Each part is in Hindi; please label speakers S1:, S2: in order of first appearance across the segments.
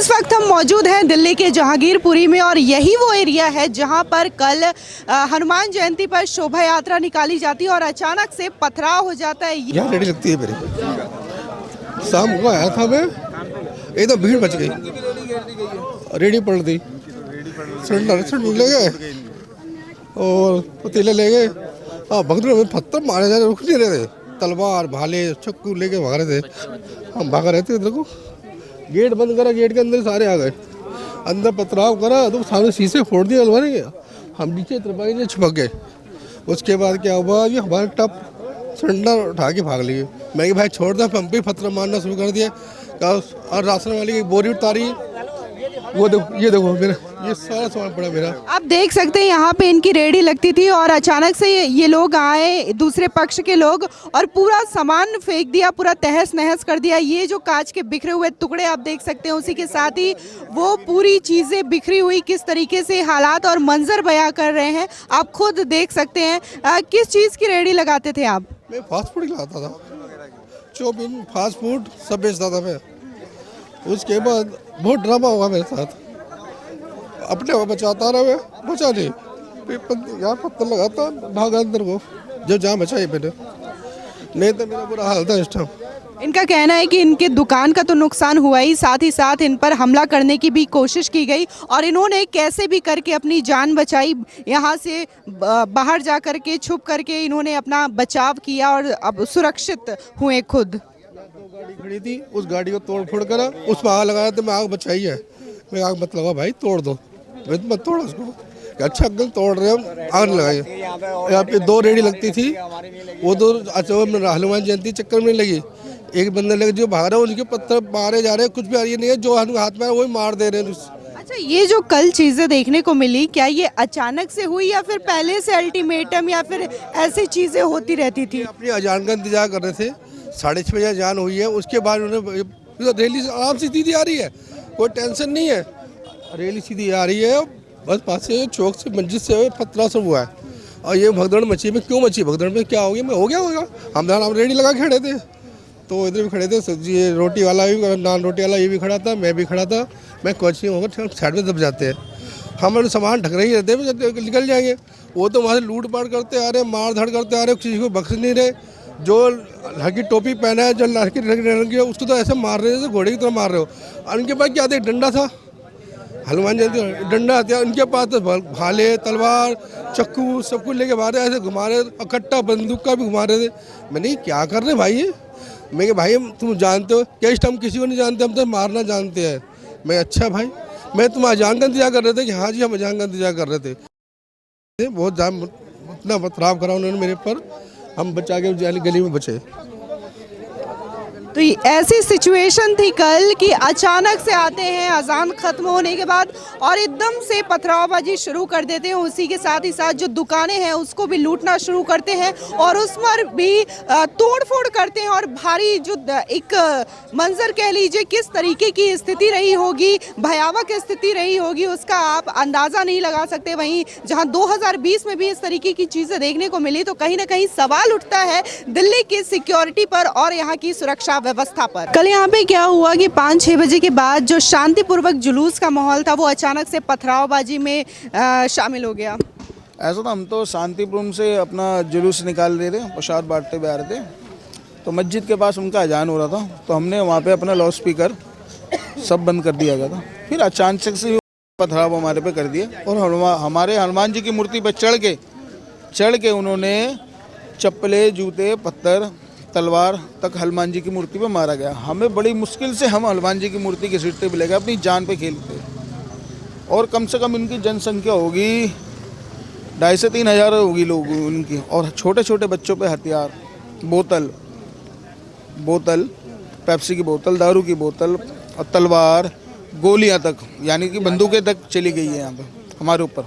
S1: इस वक्त हम मौजूद हैं दिल्ली के जहांगीरपुरी में और यही वो एरिया है जहां पर कल हनुमान जयंती पर शोभा यात्रा निकाली जाती है और अचानक से पथराव हो जाता है।
S2: यहाँ रेडी लगती है मेरी। शाम को आया था मैं, एकदम भीड़ मच गई, रेडी पड़ गई। सिलेंडर ले गए और पतीले ले गए। भगदड़ में पत्थर मारे जा रहे, रुक नहीं रहे थे। तलवार भाले चक्कू लेके भाग रहे थे। हम भाग रहे थे, इधर को गेट बंद करा, गेट के अंदर सारे आ गए। अंदर पथराव करा तो सामने शीशे फोड़ दिए अलमारी के। हम नीचे तरपाई से छुपक गए। उसके बाद क्या हुआ, ये हमारे टप सिलेंडर उठा के भाग लिए। मैं कि भाई छोड़ दो, पंप पे पत्थर मारना शुरू कर दिया। और राशन वाली की बोरी उतारी, वो देखो, ये देखो मेरा ये सारा सामान पड़ा मेरा।
S1: आप देख सकते हैं यहाँ पे इनकी रेडी लगती थी और अचानक से ये लोग आए, दूसरे पक्ष के लोग, और पूरा सामान फेंक दिया, पूरा तहस नहस कर दिया। ये जो कांच के बिखरे हुए टुकड़े आप देख सकते हैं, उसी के साथ ही वो पूरी चीज़ें बिखरी हुई, किस तरीके से हालात और मंजर बयां कर रहे हैं आप खुद देख सकते हैं। किस चीज़ की रेडी लगाते थे आप?
S2: मैं फास्ट फूड खिलाता था, चौमिन फास्ट फूड सब बेचता था मैं। उसके बाद बहुत ड्रामा हुआ मेरे साथ। अपने वो बचाता रहा, मैं बचा नहीं। यहाँ पत्थर लगाता, भागा अंदर को, जो जहाँ बचाई मैंने, नहीं तो मेरा बुरा हाल था इस टाइम।
S1: इनका कहना है कि इनके दुकान का तो नुकसान हुआ ही, साथ ही साथ इन पर हमला करने की भी कोशिश की गई और इन्होंने कैसे भी करके अपनी जान बचाई। यहाँ से बाहर जा करके छुप करके इन्होंने अपना बचाव किया और अब सुरक्षित हुए खुद।
S2: गाड़ी खड़ी थी, उस गाड़ी को तोड़ फोड़ करा, उसमें आग लगाया तो मैं आग बचाई है। मैं आग मत लगा भाई, तोड़ दो, मत तोड़ उसको। अच्छा अंकल तोड़ रहे हो, आग लगाई। यहाँ पे 2 रेडी लगती थी, वो 2 हनुमान जयंती चक्कर में लगी। एक बंदे लगे जो भाग रहे हैं, उनके पत्थर मारे जा रहे हैं, कुछ भी आ रही नहीं है, जो हाथ में वही मार दे रहे हैं।
S1: अच्छा, ये जो कल चीजें देखने को मिली, क्या ये अचानक से हुई या फिर पहले से अल्टीमेटम या फिर ऐसी चीजें होती रहती थी?
S2: अपनी अजान का इंतजार कर रहे थे। 6:30 बजे अजान हुई है, उसके बाद उन्होंने रैली आराम से सीधी आ रही है, कोई टेंशन नहीं है। रैली सीधी आ रही है, बस पास से चौक से मस्जिद से पत्थरा सब हुआ है। और ये भगदड़ मची में क्यों मची, भगदड़ में क्या हो गया, मैं हो गया होगा। हम रेडी लगा खड़े थे, तो इधर भी खड़े थे, सब्जी रोटी वाला भी, नान रोटी वाला ये भी खड़ा था, मैं भी खड़ा था। मैं कोची होगा साइड में दब जाते हैं, हम सामान ढक रही रहते हैं, निकल जाएंगे। वो तो वहाँ से लूट पाट करते आ रहे, मार धाड़ करते आ रहे, किसी को बख्श नहीं रहे। जो हल्की टोपी पहना है, जो लड़की रंगी है, उसको तो ऐसे मार रहे थे, घोड़े की तरह मार रहे हो। उनके पास क्या थे, डंडा था, हनुमान जयंती डंडा हथियार उनके पास तो भाले तलवार चक्कू सब कुछ लेके मारे, ऐसे घुमा रहे, कट्टा बंदूक का भी घुमा रहे थे। मैंने क्या कर रहे भाई, मैं कि भाई तुम जानते हो क्या, इस टाइम किसी को नहीं जानते, हम तो मारना जानते हैं। मैं अच्छा भाई, मैं तुम अजान का इंतजार कर रहे थे कि हाँ जी हम अजान का इंतजार कर रहे थे। बहुत जाम इतना पथराव करा उन्होंने मेरे पर, हम बचा के गली में बचे।
S1: तो ऐसी सिचुएशन थी कल कि अचानक से आते हैं अजान खत्म होने के बाद और एकदम से पथरावबाजी शुरू कर देते हैं। उसी के साथ ही साथ जो दुकानें हैं उसको भी लूटना शुरू करते हैं और उस पर भी तोड़ फोड़ करते हैं। और भारी जो एक मंजर कह लीजिए, किस तरीके की स्थिति रही होगी, भयावह स्थिति रही होगी, उसका आप अंदाज़ा नहीं लगा सकते। वहीं जहां 2020 में भी इस तरीके की चीज़ें देखने को मिली, तो कहीं ना कहीं सवाल उठता है दिल्ली की सिक्योरिटी पर और यहाँ की सुरक्षा व्यवस्था पर। कल यहाँ पे क्या हुआ कि 5-6 बजे के बाद जो शांतिपूर्वक जुलूस का माहौल था, वो अचानक से पथरावबाजी में शामिल हो गया।
S3: ऐसा था, हम तो शांतिपूर्ण से अपना जुलूस निकाल रहे थे, प्रसाद बांटते हुए आ रहे थे, तो मस्जिद के पास उनका अजान हो रहा था, तो हमने वहाँ पे अपना लाउड स्पीकर सब बंद कर दिया गया था। फिर अचानक से पथराव हमारे पे कर दिया और हमारे हनुमान जी की मूर्ति पर चढ़ के उन्होंने चप्पले जूते पत्थर तलवार तक हनुमान जी की मूर्ति पे मारा गया। हमें बड़ी मुश्किल से हम हनुमान जी की मूर्ति के सिर पे ले गए, अपनी जान पे खेलते। और कम से कम इनकी जनसंख्या होगी 2,500 से 3,000 होगी लोग उनकी। और छोटे छोटे बच्चों पे हथियार, बोतल पेप्सी की बोतल, दारू की बोतल और तलवार, गोलियां तक, यानी कि बंदूकें तक चली गई है यहाँ पे हमारे ऊपर।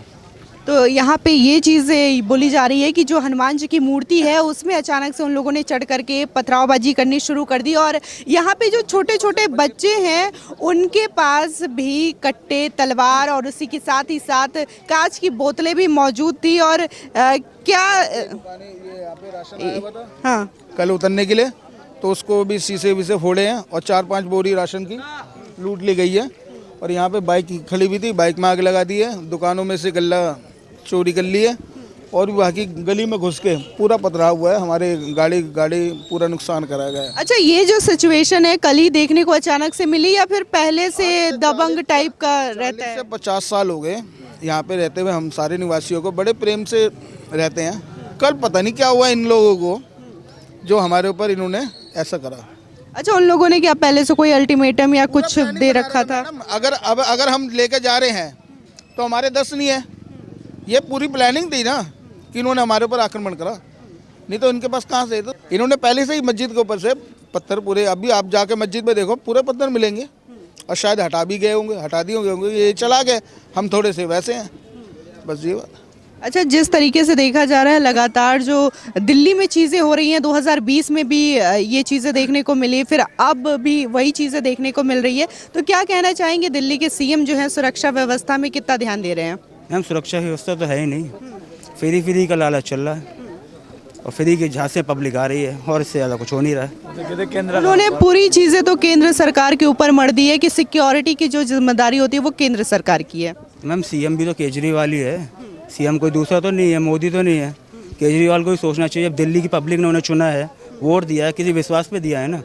S1: तो यहाँ पे ये चीज़ें बोली जा रही है कि जो हनुमान जी की मूर्ति है उसमें अचानक से उन लोगों ने चढ़ करके पथरावबाजी करनी शुरू कर दी और यहाँ पे जो छोटे छोटे बच्चे हैं उनके पास भी कट्टे तलवार और उसी के साथ ही साथ कांच की बोतलें भी मौजूद थी। और क्या हाँ,
S3: कल उतरने के लिए तो उसको भी शीशे विशे फोड़े हैं और 4-5 बोरी राशन की लूट ली गई है। और यहाँ पे बाइक खड़ी हुई थी, बाइक में आग लगा दी है, दुकानों में से गल्ला चोरी कर ली है और वहाँ की गली में घुस के पूरा पथराव हुआ है, हमारे गाड़ी पूरा नुकसान करा गया है।
S1: अच्छा, ये जो सिचुएशन है कल ही देखने को अचानक से मिली या फिर पहले से दबंग टाइप का रहता है?
S3: 50 साल हो गए यहाँ पे रहते हुए, हम सारे निवासियों को बड़े प्रेम से रहते हैं। कल पता नहीं क्या हुआ इन लोगों को जो हमारे ऊपर इन्होंने ऐसा करा।
S1: अच्छा, उन लोगों ने क्या पहले से कोई अल्टीमेटम या कुछ दे रखा था?
S3: अगर हम लेके जा रहे हैं तो हमारे 10 नहीं है, ये पूरी प्लानिंग थी ना कि इन्होंने हमारे ऊपर आक्रमण करा, नहीं तो इनके पास कहाँ से? तो इन्होंने पहले से ही मस्जिद के ऊपर से पत्थर पूरे, अभी आप जाके मस्जिद में देखो पूरे पत्थर मिलेंगे और शायद हटा भी गए होंगे, हटा दिए होंगे, ये चला गए, हम थोड़े से वैसे हैं, बस ये बात।
S1: अच्छा, जिस तरीके से देखा जा रहा है लगातार जो दिल्ली में चीज़ें हो रही हैं, 2020 में भी ये चीज़ें देखने को मिली, फिर अब भी वही चीज़ें देखने को मिल रही है, तो क्या कहना चाहेंगे? दिल्ली के सीएम जो है सुरक्षा व्यवस्था में कितना ध्यान दे रहे हैं?
S4: हम सुरक्षा व्यवस्था तो है ही नहीं, फ्री का लालच चल रहा है और फ्री की झांसे पब्लिक आ रही है और इससे ज़्यादा कुछ हो नहीं रहा है।
S1: उन्होंने पूरी चीज़ें तो केंद्र सरकार के ऊपर मढ़ दी है कि सिक्योरिटी की जो जिम्मेदारी होती है वो केंद्र सरकार की है।
S4: मैम सीएम भी तो केजरीवाल ही है, सीएम कोई दूसरा तो नहीं है, मोदी तो नहीं है। केजरीवाल को भी सोचना चाहिए, जब दिल्ली की पब्लिक ने उन्हें चुना है, वोट दिया है, किसी विश्वास पे दिया है ना,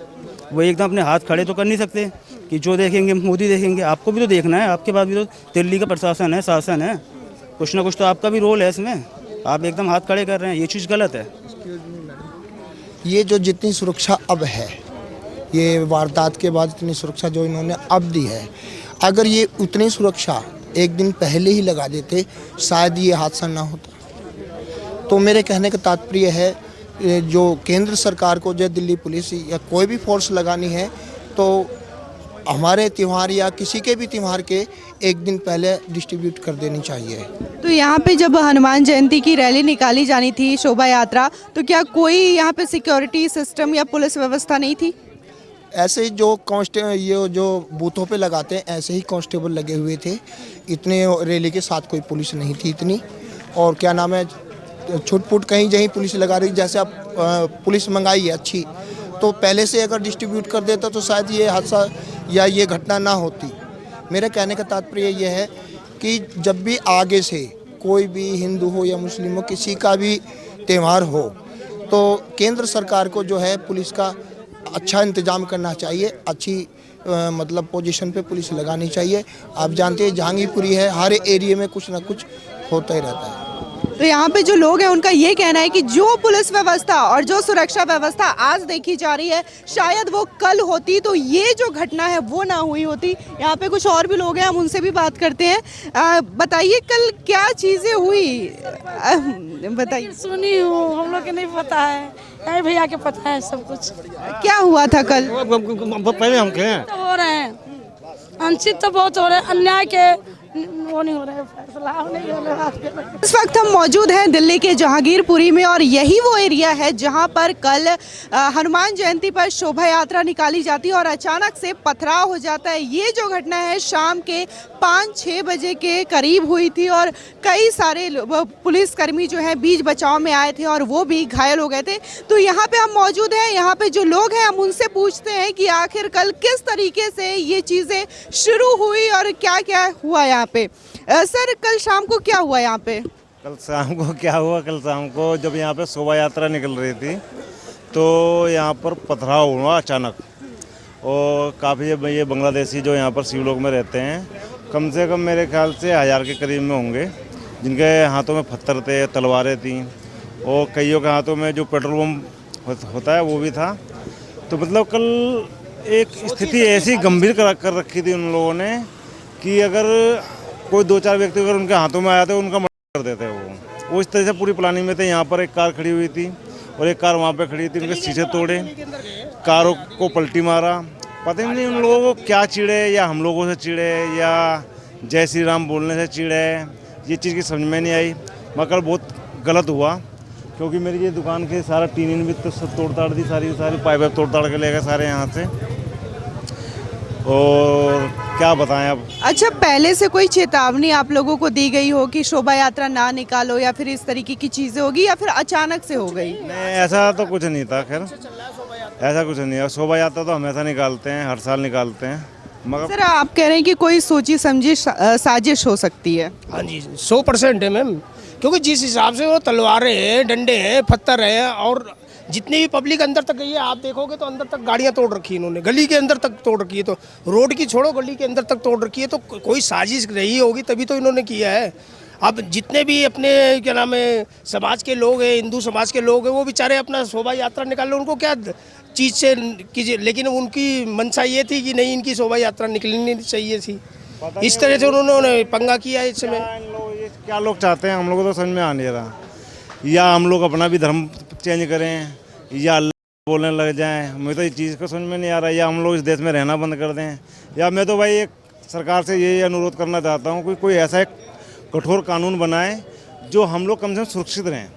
S4: वो एकदम अपने हाथ खड़े तो कर नहीं सकते कि जो देखेंगे मोदी देखेंगे। आपको भी तो देखना है, आपके पास भी तो दिल्ली का प्रशासन है, शासन है, कुछ ना कुछ तो आपका भी रोल है इसमें। आप एकदम हाथ खड़े कर रहे हैं, ये चीज़ गलत है।
S5: ये जो जितनी सुरक्षा अब है, ये वारदात के बाद इतनी सुरक्षा जो इन्होंने अब दी है, अगर ये उतनी सुरक्षा एक दिन पहले ही लगा देते शायद ये हादसा ना होता। तो मेरे कहने का तात्पर्य है जो केंद्र सरकार को जो दिल्ली पुलिस या कोई भी फोर्स लगानी है तो हमारे त्यौहार या किसी के भी त्यौहार के एक दिन पहले डिस्ट्रीब्यूट कर देनी चाहिए।
S1: तो यहाँ पे जब हनुमान जयंती की रैली निकाली जानी थी, शोभा यात्रा, तो क्या कोई यहाँ पे सिक्योरिटी सिस्टम या पुलिस व्यवस्था नहीं थी?
S5: ऐसे ही जो ये जो बूथों पे लगाते हैं ऐसे ही कांस्टेबल लगे हुए थे, इतने रैली के साथ कोई पुलिस नहीं थी इतनी। और क्या नाम है, छुटपुट कहीं जहीं पुलिस लगा रही, जैसे आप पुलिस मंगाई है अच्छी, तो पहले से अगर डिस्ट्रीब्यूट कर देता तो शायद ये हादसा या ये घटना ना होती। मेरे कहने का तात्पर्य यह है कि जब भी आगे से कोई भी हिंदू हो या मुस्लिम हो, किसी का भी त्यौहार हो, तो केंद्र सरकार को जो है पुलिस का अच्छा इंतजाम करना चाहिए, अच्छी मतलब पोजीशन पे पुलिस लगानी चाहिए। आप जानते हैं जहांगीरपुरी है, हर एरिया में कुछ ना कुछ होता ही रहता है।
S1: तो यहाँ पे जो लोग हैं उनका ये कहना है कि जो पुलिस व्यवस्था और जो सुरक्षा व्यवस्था आज देखी जा रही है, शायद वो कल होती तो ये जो घटना है वो ना हुई होती। यहाँ पे कुछ और भी लोग हैं, हम उनसे भी बात करते हैं। बताइए कल क्या चीज़ें हुई, बताइए।
S6: सुनी हूँ, हम लोग के नहीं पता है, यही भैया के पता है सब कुछ।
S1: क्या हुआ था कल?
S7: पहले हम कहें
S6: तो हो रहे हैं वंचित, तो बहुत हो रहे हैं, अन्याय के वो नहीं हो रहे, फैसला नहीं हो रहा।
S1: इस वक्त हम मौजूद हैं दिल्ली के जहांगीरपुरी में और यही वो एरिया है जहां पर कल हनुमान जयंती पर शोभा यात्रा निकाली जाती है और अचानक से पथराव हो जाता है। ये जो घटना है शाम के 5-6 बजे के करीब हुई थी और कई सारे पुलिसकर्मी जो है बीच बचाव में आए थे और वो भी घायल हो गए थे। तो यहाँ पे हम मौजूद हैं, यहाँ पे जो लोग हैं हम उनसे पूछते हैं कि आखिर कल किस तरीके से ये चीज़ें शुरू हुई और क्या क्या हुआ यहाँ पे। सर, कल शाम को क्या हुआ यहाँ पे?
S7: कल शाम को क्या हुआ, कल शाम को जब यहाँ पे शोभा यात्रा निकल रही थी तो यहाँ पर पथराव हुआ अचानक, और काफ़ी ये बांग्लादेशी जो यहाँ पर शिवलोक में रहते हैं, कम से कम मेरे ख्याल से 1000 के करीब में होंगे, जिनके हाथों में पत्थर थे, तलवारें थीं, और कईयों के हाथों में जो पेट्रोल बम होता है वो भी था। तो मतलब कल एक स्थिति ऐसी गंभीर कर रखी थी उन लोगों ने कि अगर कोई 2-4 व्यक्ति अगर उनके हाथों में आया तो उनका मर्डर कर देते वो इस तरह से पूरी प्लानिंग में थे। यहाँ पर एक कार खड़ी हुई थी और एक कार वहाँ पे खड़ी थी, उनके शीशे तोड़े, कारों को पलटी मारा। पता ही नहीं उन लोगों को क्या चिढ़े, या हम लोगों से चिढ़े या जय श्री राम बोलने से चिढ़े, ये चीज़ की समझ में नहीं आई। मगर बहुत गलत हुआ क्योंकि मेरी ये दुकान के सारा टीन भी तो सब तोड़ ताड़ दी, सारी पाइप तोड़ ताड़ के ले गए सारे यहाँ से, और क्या बताएं अब।
S1: अच्छा, पहले से कोई चेतावनी आप लोगों को दी गई हो कि शोभा यात्रा ना निकालो या फिर इस तरीके की चीज़ें होगी, या फिर अचानक से हो गई?
S7: नहीं, ऐसा तो कुछ नहीं था। खैर ऐसा कुछ नहीं है, शोभा यात्रा तो हमेशा निकालते हैं, हर साल निकालते हैं, मगर
S1: सर आप कह रहे हैं कि कोई सोची समझी साजिश हो सकती है।
S8: हाँ जी 100% है मैम, क्योंकि जिस हिसाब से वो तलवारें हैं, डंडे हैं, पत्थर हैं, और जितनी भी पब्लिक अंदर तक गई है आप देखोगे तो अंदर तक गाड़ियाँ तोड़ रखी है इन्होंने, गली के अंदर तक तोड़ रखी है, तो रोड की छोड़ो गली के अंदर तक तोड़ रखी है, तो कोई साजिश रही होगी तभी तो इन्होंने किया है। अब जितने भी अपने क्या नाम है समाज के लोग हैं, हिंदू समाज के लोग हैं, वो बेचारे अपना शोभा यात्रा निकाल रहे, उनको क्या चीज़ से कीजिए, लेकिन उनकी मंशा ये थी कि नहीं इनकी शोभा यात्रा निकलनी चाहिए थी, इस तरह से उन्होंने पंगा किया इस समय।
S7: क्या लोग चाहते हैं हम लोगों को तो समझ में आ नहीं रहा, या हम लोग अपना भी धर्म चेंज करें या अल्लाह बोलने लग जाएं, मुझे तो इस चीज़ को समझ में नहीं आ रहा, या हम लोग इस देश में रहना बंद कर दें, या मैं तो भाई एक सरकार से ये अनुरोध करना चाहता हूँ कि कोई ऐसा एक कठोर कानून बनाए जो हम लोग कम से कम सुरक्षित रहें।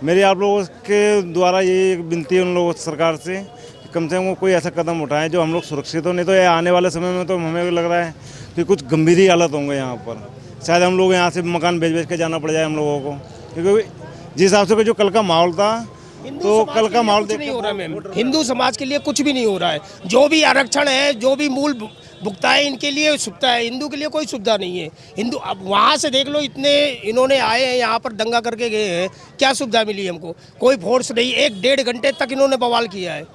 S7: मेरी आप लोगों के द्वारा ये एक विनती है उन लोगों सरकार से कि कम से कम वो कोई ऐसा कदम उठाएं जो हम लोग सुरक्षित हो, नहीं तो ये आने वाले समय में तो हमें लग रहा है कि कुछ गंभीर ही हालत होंगे यहाँ पर, शायद हम लोग यहाँ से मकान बेच के जाना पड़ जाए हम लोगों को, क्योंकि जिस हिसाब से जो कल का माहौल था तो कल का माहौल
S8: नहीं हो रहा है मैम, हिंदू समाज के लिए कुछ भी नहीं हो रहा है, जो भी आरक्षण है, जो भी मूल भुगता है, इनके लिए सुविधा है, हिंदू के लिए कोई सुविधा नहीं है। हिंदू अब वहाँ से देख लो, इतने इन्होंने आए हैं यहाँ पर दंगा करके गए हैं, क्या सुविधा मिली हमको? कोई फोर्स नहीं, 1-1.5 घंटे तक इन्होंने बवाल किया है,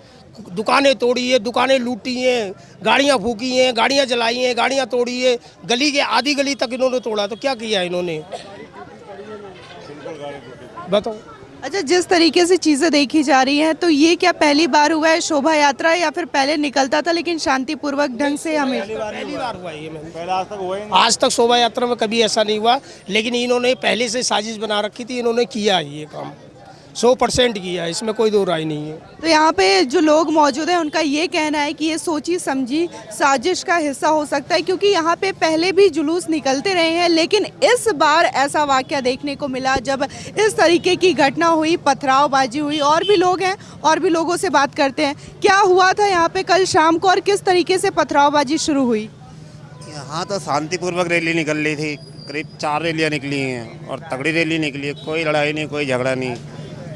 S8: दुकानें तोड़ी है, दुकानें लूटी हैं, गाड़ियाँ फूकी हैं, गाड़ियाँ जलाई हैं, गाड़ियाँ तोड़ी है, गली के आधी गली तक इन्होंने तोड़ा, तो क्या किया इन्होंने बताओ।
S1: अच्छा जिस तरीके से चीज़ें देखी जा रही हैं तो ये क्या पहली बार हुआ है शोभा यात्रा, या फिर पहले निकलता था लेकिन शांतिपूर्वक ढंग से हमें?
S8: पहली बार हुआ ये मैम,
S7: पहले आज तक हुआ ही नहीं।
S8: आज तक शोभा यात्रा में कभी ऐसा नहीं हुआ, लेकिन इन्होंने पहले से साजिश बना रखी थी, इन्होंने किया ये काम 100% किया, इसमें कोई दो राय नहीं है।
S1: तो यहाँ पे जो लोग मौजूद हैं उनका ये कहना है कि ये सोची समझी साजिश का हिस्सा हो सकता है, क्योंकि यहाँ पे पहले भी जुलूस निकलते रहे हैं, लेकिन इस बार ऐसा वाकया देखने को मिला जब इस तरीके की घटना हुई, पथरावबाजी हुई। और भी लोग हैं, और भी लोगों से बात करते हैं, क्या हुआ था यहाँ पे कल शाम को और किस तरीके से पथरावबाजी शुरू हुई?
S9: यहाँ तो शांतिपूर्वक रैली निकल रही थी, करीब 4 रैलियाँ निकली हैं और तगड़ी रैली निकली है, कोई लड़ाई नहीं, कोई झगड़ा नहीं,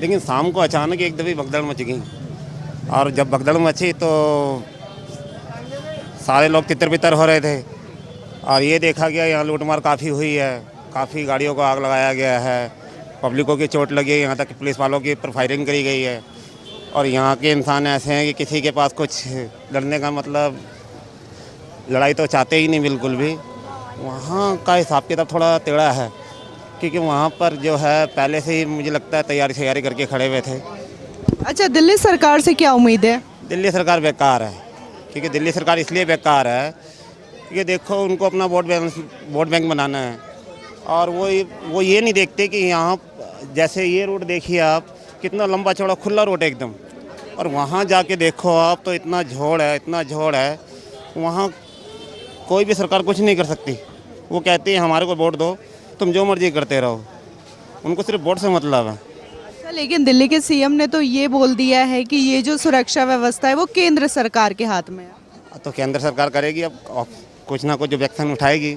S9: लेकिन शाम को अचानक एकदम ही भगदड़ मच गई, और जब भगदड़ मची तो सारे लोग तितर-बितर हो रहे थे, और ये देखा गया यहाँ लूटमार काफ़ी हुई है, काफ़ी गाड़ियों को आग लगाया गया है, पब्लिकों की चोट लगी है, यहाँ तक पुलिस वालों की पर फायरिंग करी गई है, और यहाँ के इंसान ऐसे हैं कि किसी के पास कुछ लड़ने का मतलब लड़ाई तो चाहते ही नहीं बिल्कुल भी। वहाँ का हिसाब किताब थोड़ा टेढ़ा है, क्योंकि वहाँ पर जो है पहले से ही मुझे लगता है तैयारी करके खड़े हुए थे।
S1: अच्छा दिल्ली सरकार से क्या उम्मीद है?
S9: दिल्ली सरकार बेकार है, क्योंकि दिल्ली सरकार इसलिए बेकार है क्योंकि देखो उनको अपना वोट बैंक बनाना है, और वो ये नहीं देखते कि यहाँ जैसे ये रोड देखिए आप, कितना लंबा चौड़ा खुला रोड है एकदम, और वहाँ जाके देखो आप तो इतना झोड़ है, वहाँ कोई भी सरकार कुछ नहीं कर सकती। वो कहती है हमारे को वोट दो, तुम जो मर्जी करते रहो, उनको सिर्फ वोट से मतलब है।
S1: अच्छा लेकिन दिल्ली के सीएम ने तो ये बोल दिया है कि ये जो सुरक्षा व्यवस्था है वो केंद्र सरकार के हाथ में है।
S9: तो केंद्र सरकार करेगी, अब कुछ ना कुछ जो एक्शन उठाएगी।